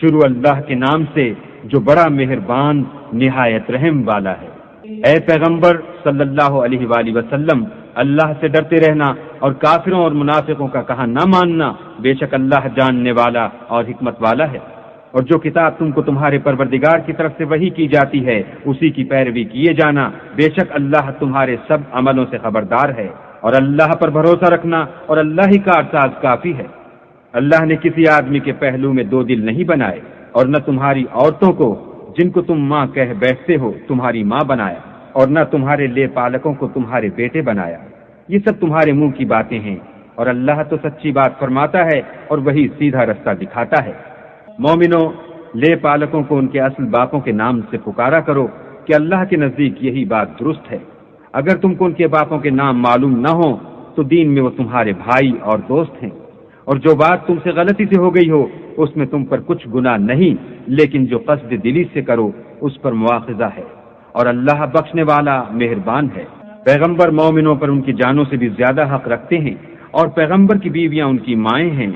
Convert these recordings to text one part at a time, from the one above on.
شروع اللہ کے نام سے جو بڑا مہربان نہایت رحم والا ہے۔ اے پیغمبر صلی اللہ علیہ وآلہ وسلم، اللہ سے ڈرتے رہنا اور کافروں اور منافقوں کا کہا نہ ماننا، بے شک اللہ جاننے والا اور حکمت والا ہے۔ اور جو کتاب تم کو تمہارے پروردگار کی طرف سے وحی کی جاتی ہے اسی کی پیروی کیے جانا، بے شک اللہ تمہارے سب عملوں سے خبردار ہے۔ اور اللہ پر بھروسہ رکھنا اور اللہ ہی کارساز کافی ہے۔ اللہ نے کسی آدمی کے پہلو میں دو دل نہیں بنائے، اور نہ تمہاری عورتوں کو جن کو تم ماں کہہ بیٹھتے ہو تمہاری ماں بنایا، اور نہ تمہارے لے پالکوں کو تمہارے بیٹے بنایا۔ یہ سب تمہارے منہ کی باتیں ہیں، اور اللہ تو سچی بات فرماتا ہے اور وہی سیدھا رستہ دکھاتا ہے۔ مومنوں، لے پالکوں کو ان کے اصل باپوں کے نام سے پکارا کرو کہ اللہ کے نزدیک یہی بات درست ہے۔ اگر تم کو ان کے باپوں کے نام معلوم نہ ہو تو دین میں وہ تمہارے بھائی اور دوست ہیں، اور جو بات تم سے غلطی سے ہو گئی ہو اس میں تم پر کچھ گناہ نہیں، لیکن جو قصد دلی سے کرو اس پر مواخذہ ہے، اور اللہ بخشنے والا مہربان ہے۔ پیغمبر مومنوں پر ان کی جانوں سے بھی زیادہ حق رکھتے ہیں، اور پیغمبر کی بیویاں ان کی مائیں ہیں،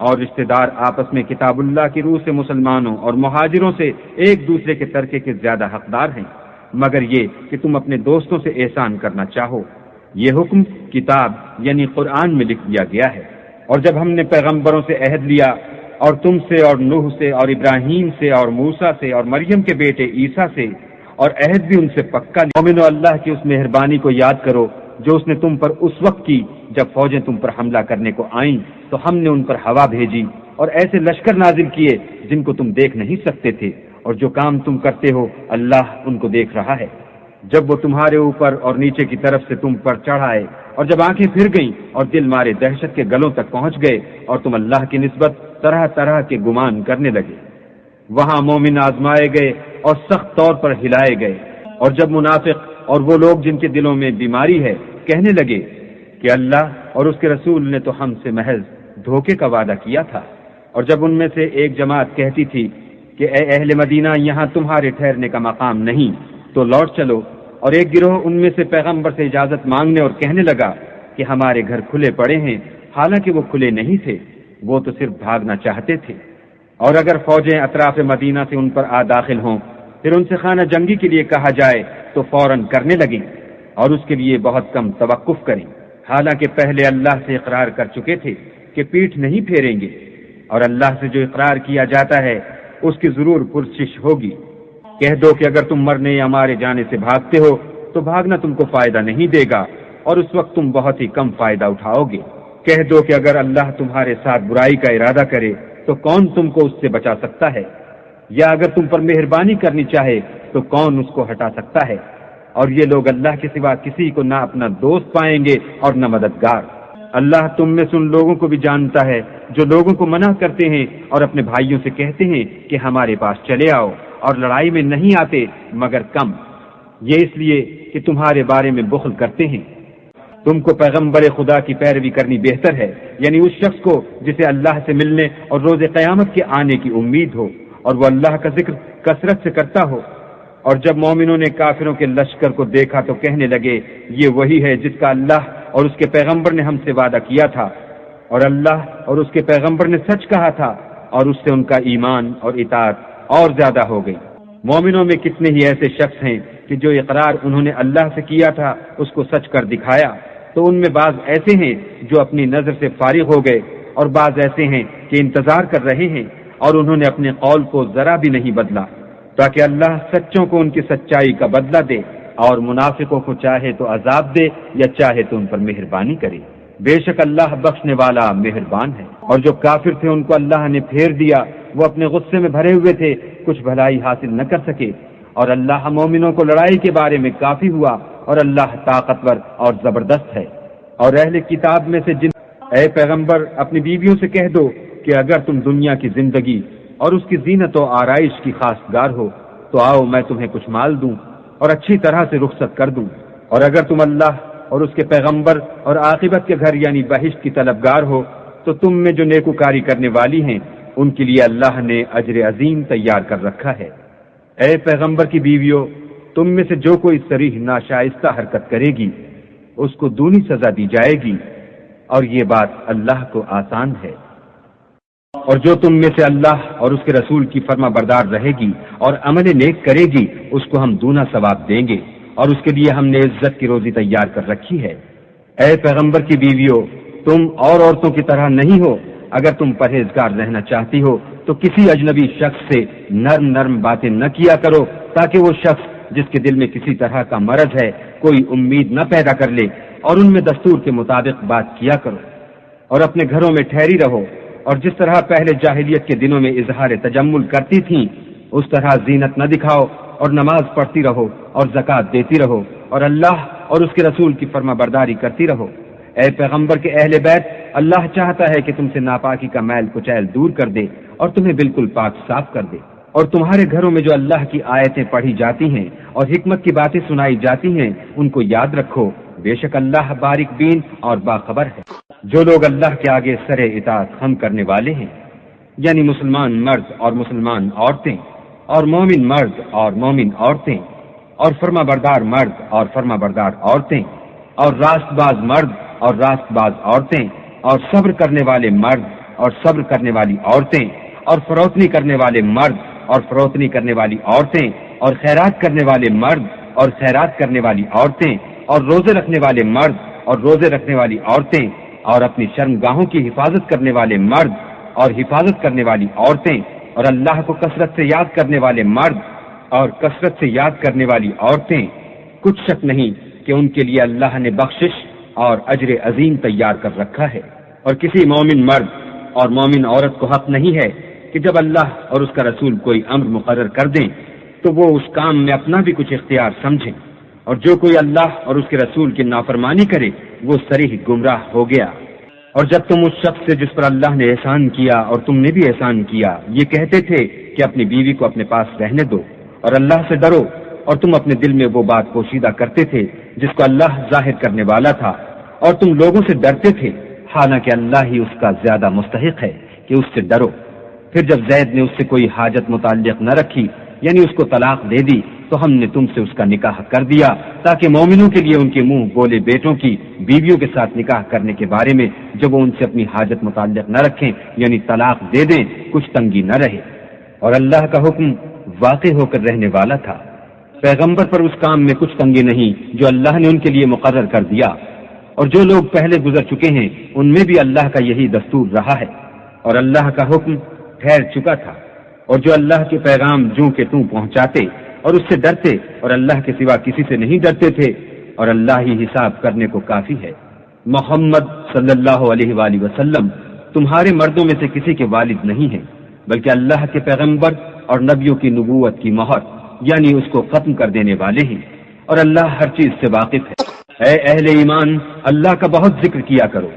اور رشتہ دار آپس میں کتاب اللہ کی روح سے مسلمانوں اور مہاجروں سے ایک دوسرے کے ترکے کے زیادہ حقدار ہیں، مگر یہ کہ تم اپنے دوستوں سے احسان کرنا چاہو۔ یہ حکم کتاب یعنی قرآن میں لکھ دیا گیا ہے۔ اور جب ہم نے پیغمبروں سے عہد لیا، اور تم سے اور نوح سے اور ابراہیم سے اور موسیٰ سے اور مریم کے بیٹے عیسیٰ سے، اور عہد بھی ان سے پکا لیا۔ مومنو، اللہ کی اس مہربانی کو یاد کرو جو اس نے تم پر اس وقت کی جب فوجیں تم پر حملہ کرنے کو آئیں تو ہم نے ان پر ہوا بھیجی اور ایسے لشکر نازل کیے جن کو تم دیکھ نہیں سکتے تھے، اور جو کام تم کرتے ہو اللہ ان کو دیکھ رہا ہے۔ جب وہ تمہارے اوپر اور نیچے کی طرف سے تم پر چڑھ آئے، اور جب آنکھیں پھر گئیں اور دل مارے دہشت کے گلوں تک پہنچ گئے، اور تم اللہ کی نسبت طرح طرح کے گمان کرنے لگے، وہاں مومن آزمائے گئے اور سخت طور پر ہلائے گئے۔ اور جب منافق اور وہ لوگ جن کے دلوں میں بیماری ہے کہنے لگے کہ اللہ اور اس کے رسول نے تو ہم سے محض دھوکے کا وعدہ کیا تھا، اور جب ان میں سے ایک جماعت کہتی تھی کہ اے اہل مدینہ، یہاں تمہارے ٹھہرنے کا مقام نہیں، تو لوٹ چلو، اور ایک گروہ ان میں سے پیغمبر سے اجازت مانگنے اور کہنے لگا کہ ہمارے گھر کھلے پڑے ہیں، حالانکہ وہ کھلے نہیں تھے، وہ تو صرف بھاگنا چاہتے تھے۔ اور اگر فوجیں اطراف مدینہ سے ان پر آ داخل ہوں، پھر ان سے خانہ جنگی کے لیے کہا جائے تو فوراً کرنے لگیں، اور اس کے لیے بہت کم توقف کریں، حالانکہ پہلے اللہ سے اقرار کر چکے تھے کہ پیٹھ نہیں پھیریں گے، اور اللہ سے جو اقرار کیا جاتا ہے اس کی ضرور پرسش ہوگی۔ کہہ دو کہ اگر تم مرنے یا مارے جانے سے بھاگتے ہو تو بھاگنا تم کو فائدہ نہیں دے گا، اور اس وقت تم بہت ہی کم فائدہ اٹھاؤ گے۔ کہہ دو کہ اگر اللہ تمہارے ساتھ برائی کا ارادہ کرے تو کون تم کو اس سے بچا سکتا ہے، یا اگر تم پر مہربانی کرنی چاہے تو کون اس کو ہٹا سکتا ہے۔ اور یہ لوگ اللہ کے سوا کسی کو نہ اپنا دوست پائیں گے اور نہ مددگار۔ اللہ تم میں سے ان لوگوں کو بھی جانتا ہے جو لوگوں کو منع کرتے ہیں اور اپنے بھائیوں سے کہتے ہیں کہ ہمارے پاس چلے آؤ، اور لڑائی میں نہیں آتے مگر کم، یہ اس لیے کہ تمہارے بارے میں بخل کرتے ہیں۔ تم کو پیغمبر خدا کی پیروی کرنی بہتر ہے، یعنی اس شخص کو جسے اللہ سے ملنے اور روز قیامت کے آنے کی امید ہو، اور وہ اللہ کا ذکر کثرت سے کرتا ہو۔ اور جب مومنوں نے کافروں کے لشکر کو دیکھا تو کہنے لگے یہ وہی ہے جس کا اللہ اور اس کے پیغمبر نے ہم سے وعدہ کیا تھا، اور اللہ اور اس کے پیغمبر نے سچ کہا تھا، اور اس سے ان کا ایمان اور اطاعت اور زیادہ ہو گئی۔ مومنوں میں کتنے ہی ایسے شخص ہیں کہ جو اقرار انہوں نے اللہ سے کیا تھا اس کو سچ کر دکھایا، تو ان میں بعض ایسے ہیں جو اپنی نظر سے فارغ ہو گئے، اور بعض ایسے ہیں کہ انتظار کر رہے ہیں، اور انہوں نے اپنے قول کو ذرا بھی نہیں بدلا، تاکہ اللہ سچوں کو ان کی سچائی کا بدلہ دے، اور منافقوں کو چاہے تو عذاب دے یا چاہے تو ان پر مہربانی کرے۔ بے شک اللہ بخشنے والا مہربان ہے۔ اور جو کافر تھے ان کو اللہ نے پھیر دیا، وہ اپنے غصے میں بھرے ہوئے تھے، کچھ بھلائی حاصل نہ کر سکے، اور اللہ مومنوں کو لڑائی کے بارے میں کافی ہوا، اور اللہ طاقتور اور زبردست ہے۔ اور اہل کتاب میں سے جن اے پیغمبر اپنی بیویوں سے کہہ دو کہ اگر تم دنیا کی زندگی اور اس کی زینت و آرائش کی خواستگار ہو تو آؤ میں تمہیں کچھ مال دوں اور اچھی طرح سے رخصت کر دوں، اور اگر تم اللہ اور اس کے پیغمبر اور عاقبت کے گھر یعنی بہشت کی طلبگار ہو تو تم میں جو نیکوکاری کرنے والی ہیں ان کے لیے اللہ نے اجر عظیم تیار کر رکھا ہے۔ اے پیغمبر کی بیویوں، تم میں سے جو کوئی صریح ناشائستہ حرکت کرے گی اس کو دونی سزا دی جائے گی، اور یہ بات اللہ کو آسان ہے۔ اور جو تم میں سے اللہ اور اس کے رسول کی فرما بردار رہے گی اور عمل نیک کرے گی اس کو ہم دونا ثواب دیں گے، اور اس کے لیے ہم نے عزت کی روزی تیار کر رکھی ہے۔ اے پیغمبر کی بیویوں، تم اور عورتوں کی طرح نہیں ہو۔ اگر تم پرہیزگار رہنا چاہتی ہو تو کسی اجنبی شخص سے نرم نرم باتیں نہ کیا کرو، تاکہ وہ شخص جس کے دل میں کسی طرح کا مرض ہے کوئی امید نہ پیدا کر لے، اور ان میں دستور کے مطابق بات کیا کرو، اور اپنے گھروں میں ٹھہری رہو، اور جس طرح پہلے جاہلیت کے دنوں میں اظہار تجمل کرتی تھیں اس طرح زینت نہ دکھاؤ، اور نماز پڑھتی رہو اور زکوٰۃ دیتی رہو، اور اللہ اور اس کے رسول کی فرما برداری کرتی رہو۔ اے پیغمبر کے اہل بیت، اللہ چاہتا ہے کہ تم سے ناپاکی کا میل کچیل دور کر دے اور تمہیں بالکل پاک صاف کر دے، اور تمہارے گھروں میں جو اللہ کی آیتیں پڑھی جاتی ہیں اور حکمت کی باتیں سنائی جاتی ہیں ان کو یاد رکھو، بے شک اللہ باریک بین اور باخبر ہے۔ جو لوگ اللہ کے آگے سر اطاعت خم کرنے والے ہیں، یعنی مسلمان مرد اور مسلمان عورتیں، اور مومن مرد اور مومن عورتیں، اور فرما بردار مرد اور فرما بردار عورتیں، اور راست باز مرد اور راست باز عورتیں، اور صبر کرنے والے مرد اور صبر کرنے والی عورتیں، اور فروتنی کرنے والے مرد اور فروتنی کرنے والی عورتیں، اور خیرات کرنے والے مرد اور خیرات کرنے والی عورتیں، اور روزے رکھنے والے مرد اور روزے رکھنے والی عورتیں، اور اپنی شرمگاہوں کی حفاظت کرنے والے مرد اور حفاظت کرنے والی عورتیں، اور اللہ کو کثرت سے یاد کرنے والے مرد اور کثرت سے یاد کرنے والی عورتیں، کچھ شک نہیں کہ ان کے لیے اللہ نے بخشش اور اجر عظیم تیار کر رکھا ہے۔ اور کسی مومن مرد اور مومن عورت کو حق نہیں ہے کہ جب اللہ اور اس کا رسول کوئی امر مقرر کر دیں تو وہ اس کام میں اپنا بھی کچھ اختیار سمجھیں، اور جو کوئی اللہ اور اس کے رسول کی نافرمانی کرے وہ صریح گمراہ ہو گیا۔ اور جب تم اس شخص سے جس پر اللہ نے احسان کیا اور تم نے بھی احسان کیا یہ کہتے تھے کہ اپنی بیوی کو اپنے پاس رہنے دو اور اللہ سے ڈرو، اور تم اپنے دل میں وہ بات پوشیدہ کرتے تھے جس کو اللہ ظاہر کرنے والا تھا، اور تم لوگوں سے ڈرتے تھے، حالانکہ اللہ ہی اس کا زیادہ مستحق ہے کہ اس سے ڈرو۔ پھر جب زید نے اس سے کوئی حاجت متعلق نہ رکھی، یعنی اس کو طلاق دے دی، تو ہم نے تم سے اس کا نکاح کر دیا تاکہ مومنوں کے لیے ان کے منہ بولے بیٹوں کی بیویوں کے ساتھ نکاح کرنے کے بارے میں جب وہ ان سے اپنی حاجت متعلق نہ رکھیں یعنی طلاق دے دیں کچھ تنگی نہ رہے، اور اللہ کا حکم واقع ہو کر رہنے والا تھا۔ پیغمبر پر اس کام میں کچھ تنگی نہیں جو اللہ نے ان کے لیے مقرر کر دیا، اور جو لوگ پہلے گزر چکے ہیں ان میں بھی اللہ کا یہی دستور رہا ہے، اور اللہ کا حکم ٹھہر چکا تھا۔ اور جو اللہ کے پیغام جوں کہ توں پہنچاتے اور اس سے ڈرتے اور اللہ کے سوا کسی سے نہیں ڈرتے تھے، اور اللہ ہی حساب کرنے کو کافی ہے۔ محمد صلی اللہ علیہ وآلہ وسلم تمہارے مردوں میں سے کسی کے والد نہیں ہیں، بلکہ اللہ کے پیغمبر اور نبیوں کی نبوت کی مہر یعنی اس کو ختم کر دینے والے ہیں، اور اللہ ہر چیز سے واقف ہے۔ اے اہل ایمان، اللہ کا بہت ذکر کیا کرو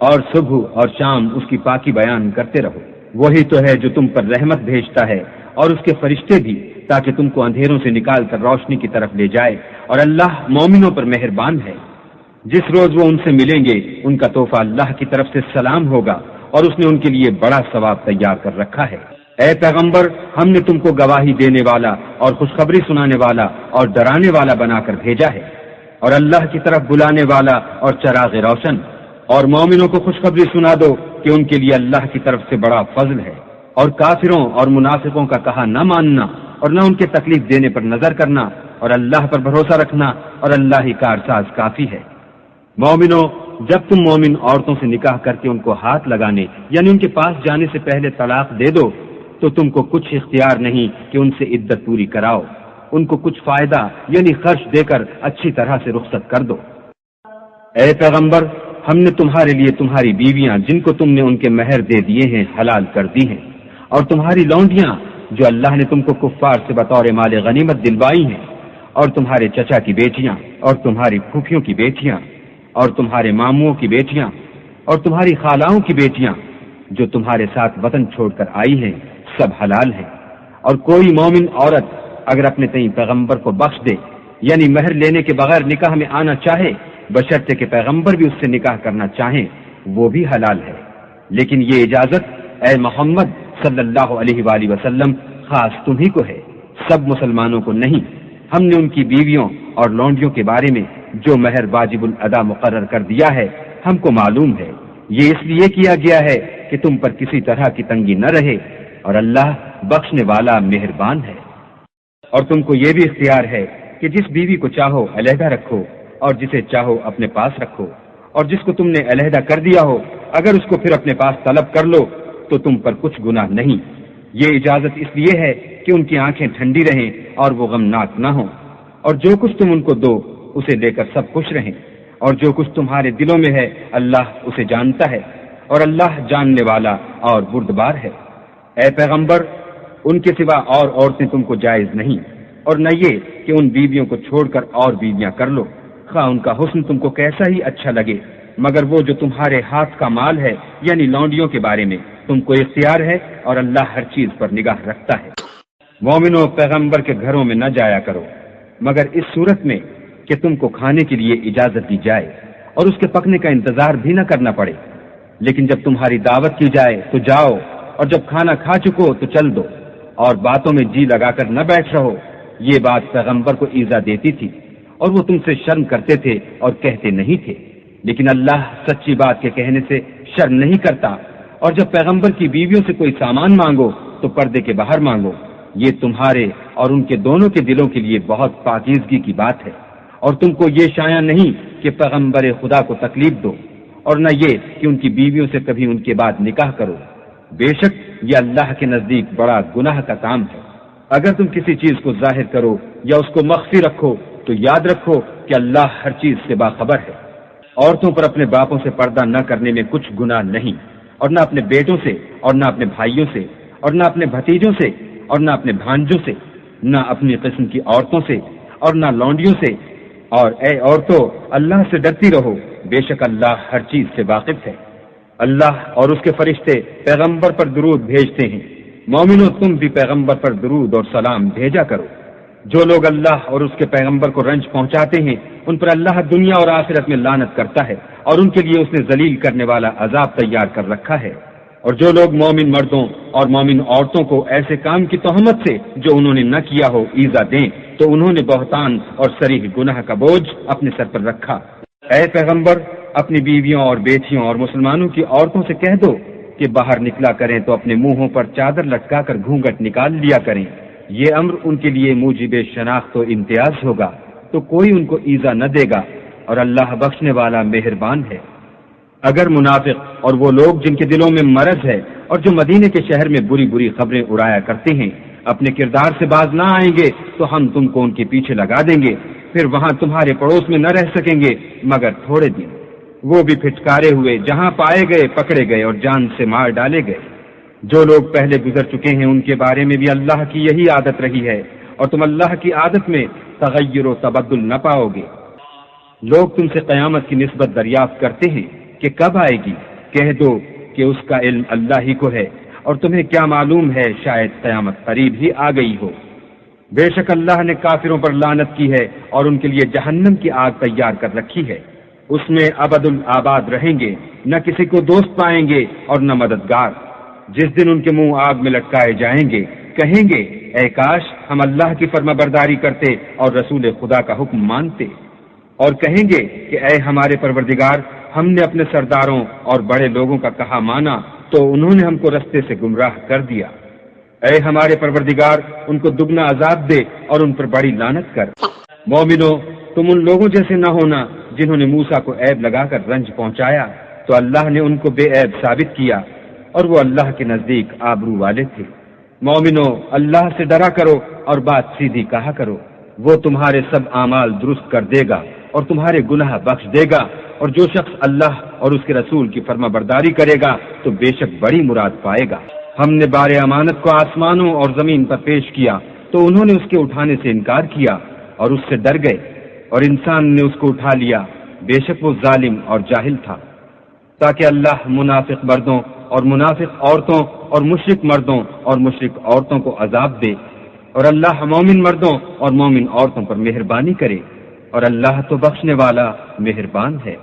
اور صبح اور شام اس کی پاکی بیان کرتے رہو، وہی تو ہے جو تم پر رحمت بھیجتا ہے اور اس کے فرشتے بھی، تاکہ تم کو اندھیروں سے نکال کر روشنی کی طرف لے جائے، اور اللہ مومنوں پر مہربان ہے۔ جس روز وہ ان سے ملیں گے ان کا تحفہ اللہ کی طرف سے سلام ہوگا، اور اس نے ان کے لیے بڑا ثواب تیار کر رکھا ہے۔ اے پیغمبر، ہم نے تم کو گواہی دینے والا اور خوشخبری سنانے والا اور ڈرانے والا بنا کر بھیجا ہے، اور اللہ کی طرف بلانے والا اور چراغ روشن، اور مومنوں کو خوشخبری سنا دو کہ ان کے لیے اللہ کی طرف سے بڑا فضل ہے، اور کافروں اور منافقوں کا کہا نہ ماننا اور نہ ان کے تکلیف دینے پر نظر کرنا، اور اللہ پر بھروسہ رکھنا، اور اللہ ہی کارساز کافی ہے۔ مومنوں، جب تم مومن عورتوں سے نکاح کر کے ان کو ہاتھ لگانے یعنی ان کے پاس جانے سے پہلے طلاق دے دو تو تم کو کچھ اختیار نہیں کہ ان سے عدت پوری کراؤ، ان کو کچھ فائدہ یعنی خرچ دے کر اچھی طرح سے رخصت کر دو۔ اے پیغمبر، ہم نے تمہارے لیے تمہاری بیویاں جن کو تم نے ان کے مہر دے دیے ہیں حلال کر دی ہیں، اور تمہاری لونڈیاں جو اللہ نے تم کو کفار سے بطور مال غنیمت دلوائی ہیں، اور تمہارے چچا کی بیٹیاں اور تمہاری پھوپھیوں کی بیٹیاں اور تمہارے ماموں کی بیٹیاں اور تمہاری خالاؤں کی بیٹیاں جو تمہارے ساتھ وطن چھوڑ کر آئی ہیں، سب حلال ہیں۔ اور کوئی مومن عورت اگر اپنے تئیں پیغمبر کو بخش دے یعنی مہر لینے کے بغیر نکاح میں آنا چاہے، بشرطے کہ پیغمبر بھی اس سے نکاح کرنا چاہیں، وہ بھی حلال ہے، لیکن یہ اجازت اے محمد صلی اللہ علیہ وآلہ وسلم خاص تمہیں کو ہے، سب مسلمانوں کو نہیں۔ ہم نے ان کی بیویوں اور لونڈیوں کے بارے میں جو مہر واجب الادا مقرر کر دیا ہے ہم کو معلوم ہے، یہ اس لیے کیا گیا ہے کہ تم پر کسی طرح کی تنگی نہ رہے، اور اللہ بخشنے والا مہربان ہے۔ اور تم کو یہ بھی اختیار ہے کہ جس بیوی کو چاہو علیحدہ رکھو اور جسے چاہو اپنے پاس رکھو، اور جس کو تم نے علیحدہ کر دیا ہو اگر اس کو پھر اپنے پاس طلب کر لو تو تم پر کچھ گناہ نہیں۔ یہ اجازت اس لیے ہے کہ ان کی آنکھیں ٹھنڈی رہیں اور وہ غمناک نہ ہوں، اور جو کچھ تم ان کو دو اسے لے کر سب خوش رہیں، اور جو کچھ تمہارے دلوں میں ہے اللہ اسے جانتا ہے، اور اللہ جاننے والا اور بردبار ہے۔ اے پیغمبر، ان کے سوا اور عورتیں تم کو جائز نہیں، اور نہ یہ کہ ان بیویوں کو چھوڑ کر اور بیویاں کر لو، خواہ ان کا حسن تم کو کیسا ہی اچھا لگے، مگر وہ جو تمہارے ہاتھ کا مال ہے یعنی لونڈیوں کے بارے میں تم کو اختیار ہے، اور اللہ ہر چیز پر نگاہ رکھتا ہے۔ مومنو، پیغمبر کے گھروں میں نہ جایا کرو مگر اس صورت میں کہ تم کو کھانے کے لیے اجازت دی جائے اور اس کے پکنے کا انتظار بھی نہ کرنا پڑے، لیکن جب تمہاری دعوت کی جائے تو جاؤ، اور جب کھانا کھا چکو تو چل دو، اور باتوں میں جی لگا کر نہ بیٹھ رہو۔ یہ بات پیغمبر کو ایذا دیتی تھی اور وہ تم سے شرم کرتے تھے اور کہتے نہیں تھے، لیکن اللہ سچی بات کے کہنے سے شرم نہیں کرتا۔ اور جب پیغمبر کی بیویوں سے کوئی سامان مانگو تو پردے کے باہر مانگو، یہ تمہارے اور ان کے دونوں کے دلوں کے لیے بہت پاکیزگی کی بات ہے، اور تم کو یہ شایع نہیں کہ پیغمبر خدا کو تکلیف دو، اور نہ یہ کہ ان کی بیویوں سے کبھی ان کے بعد نکاح کرو، بے شک یہ اللہ کے نزدیک بڑا گناہ کا کام ہے۔ اگر تم کسی چیز کو ظاہر کرو یا اس کو مخفی رکھو تو یاد رکھو کہ اللہ ہر چیز سے باخبر ہے۔ عورتوں پر اپنے باپوں سے پردہ نہ کرنے میں کچھ گناہ نہیں، اور نہ اپنے بیٹوں سے، اور نہ اپنے بھائیوں سے، اور نہ اپنے بھتیجوں سے، اور نہ اپنے بھانجوں سے، نہ اپنی قسم کی عورتوں سے، اور نہ لونڈیوں سے۔ اور اے عورتوں، اللہ سے ڈرتی رہو، بے شک اللہ ہر چیز سے واقف ہے۔ اللہ اور اس کے فرشتے پیغمبر پر درود بھیجتے ہیں، مومنو تم بھی پیغمبر پر درود اور سلام بھیجا کرو۔ جو لوگ اللہ اور اس کے پیغمبر کو رنج پہنچاتے ہیں ان پر اللہ دنیا اور آخرت میں لعنت کرتا ہے، اور ان کے لیے اس نے ذلیل کرنے والا عذاب تیار کر رکھا ہے۔ اور جو لوگ مومن مردوں اور مومن عورتوں کو ایسے کام کی تہمت سے جو انہوں نے نہ کیا ہو ایذا دیں تو انہوں نے بہتان اور صریح گناہ کا بوجھ اپنے سر پر رکھا۔ اے پیغمبر، اپنی بیویوں اور بیٹیوں اور مسلمانوں کی عورتوں سے کہہ دو کہ باہر نکلا کریں تو اپنے منہوں پر چادر لٹکا کر گھونگھٹ نکال لیا کریں، یہ امر ان کے لیے موجب شناخت و امتیاز ہوگا، تو کوئی ان کو ایذا نہ دے گا، اور اللہ بخشنے والا مہربان ہے۔ اگر منافق اور وہ لوگ جن کے دلوں میں مرض ہے اور جو مدینے کے شہر میں بری بری خبریں اڑایا کرتے ہیں اپنے کردار سے باز نہ آئیں گے تو ہم تم کو ان کے پیچھے لگا دیں گے، پھر وہاں تمہارے پڑوس میں نہ رہ سکیں گے مگر تھوڑے دن، وہ بھی پھٹکارے ہوئے، جہاں پائے گئے پکڑے گئے اور جان سے مار ڈالے گئے۔ جو لوگ پہلے گزر چکے ہیں ان کے بارے میں بھی اللہ کی یہی عادت رہی ہے، اور تم اللہ کی عادت میں تغیر و تبدل نہ پاؤ گے۔ لوگ تم سے قیامت کی نسبت دریافت کرتے ہیں کہ کب آئے گی، کہہ دو کہ اس کا علم اللہ ہی کو ہے، اور تمہیں کیا معلوم ہے شاید قیامت قریب ہی آ گئی ہو۔ بے شک اللہ نے کافروں پر لعنت کی ہے اور ان کے لیے جہنم کی آگ تیار کر رکھی ہے، اس میں ابد الآباد رہیں گے، نہ کسی کو دوست پائیں گے اور نہ مددگار۔ جس دن ان کے منہ آگ میں لٹکائے جائیں گے کہیں گے اے کاش ہم اللہ کی فرما برداری کرتے اور رسول خدا کا حکم مانتے، اور کہیں گے کہ اے ہمارے پروردگار ہم نے اپنے سرداروں اور بڑے لوگوں کا کہا مانا تو انہوں نے ہم کو رستے سے گمراہ کر دیا۔ اے ہمارے پروردگار ان کو دگنا عذاب دے اور ان پر بڑی لعنت کر۔ مومنو، تم ان لوگوں جیسے نہ ہونا جنہوں نے موسیٰ کو عیب لگا کر رنج پہنچایا تو اللہ نے ان کو بے عیب ثابت کیا، اور وہ اللہ کے نزدیک آبرو والے تھے۔ مومنو، اللہ سے ڈرا کرو اور بات سیدھی کہا کرو، وہ تمہارے سب اعمال درست کر دے گا اور تمہارے گناہ بخش دے گا، اور جو شخص اللہ اور اس کے رسول کی فرما برداری کرے گا تو بے شک بڑی مراد پائے گا۔ ہم نے بار امانت کو آسمانوں اور زمین پر پیش کیا تو انہوں نے اس کے اٹھانے سے انکار کیا اور اس سے ڈر گئے، اور انسان نے اس کو اٹھا لیا، بے شک وہ ظالم اور جاہل تھا، تاکہ اللہ منافق مردوں اور منافق عورتوں اور مشرک مردوں اور مشرک عورتوں کو عذاب دے، اور اللہ مومن مردوں اور مومن عورتوں پر مہربانی کرے، اور اللہ تو بخشنے والا مہربان ہے۔